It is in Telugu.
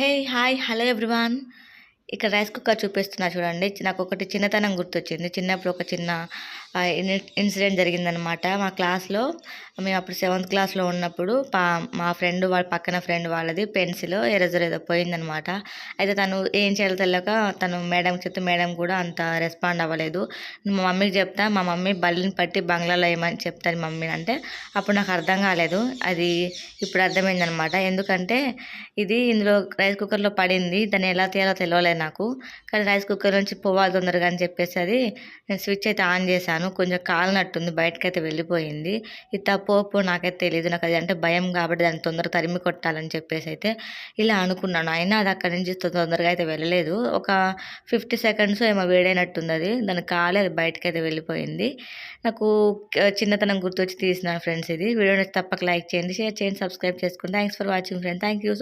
హే! హాయ్! Hello everyone. ఇక్కడ రైస్ కుక్కర్ చూపిస్తున్నా చూడండి. నాకొకటి చిన్నతనం గుర్తొచ్చింది. చిన్నప్పుడు ఒక చిన్న ఇన్సిడెంట్ జరిగిందనమాట. మా క్లాస్‌లో మేమప్పుడు సెవెంత్ క్లాస్‌లో ఉన్నప్పుడు మా ఫ్రెండ్ వాళ్ళ పక్కన ఫ్రెండ్ వాళ్ళది పెన్సిల్, ఎరేజర్ ఏదో పోయిందనమాట. అయితే తను ఏం చేయాలో తెలవక తను మేడంకి చెప్తే మేడం కూడా అంత రెస్పాండ్ అవ్వలేదు. మా మమ్మీకి చెప్తా, మా మమ్మీ బల్లిని పట్టి బంగ్లాలో ఏయమని చెప్తది మమ్మీని అంటే, అప్పుడు నాకు అర్థం కాలేదు. అది ఇప్పుడు అర్థమైందనమాట. ఎందుకంటే ఇందులో రైస్ కుక్కర్‌లో పడింది. దాన్ని ఎలా తీయాలో తెలవలేదు నాకు. కానీ రైస్ కుక్కర్ నుంచి పోవాలి తొందరగా అని చెప్పేసి నేను స్విచ్ అయితే ఆన్ చేశాను. కొంచెం కాలినట్టుంది. బయటకైతే వెళ్ళిపోయింది. ఇది తప్పో ఒప్పో నాకైతే తెలీదు. నాకది అంటే భయం కాబట్టి దాన్ని తొందరగా తరిమి కొట్టాలని చెప్పేసి అయితే ఇలా అనుకున్నాను. అయినా అది అక్కడి నుంచి తొందరగా అయితే వెళ్ళలేదు. ఒక 50 సెకండ్స్ ఏమో వేడైనట్టుందది. దాని కాలి అది బయటకైతే వెళ్ళిపోయింది. నాకు చిన్నతనం గుర్తొచ్చి తీసినాను ఫ్రెండ్స్ ఇది. వీడియో నచ్చితే తప్పక లైక్ చేయండి, షేర్ చేయండి, సబ్స్క్రైబ్ చేసుకోండి. Thanks for watching friends. Thank you.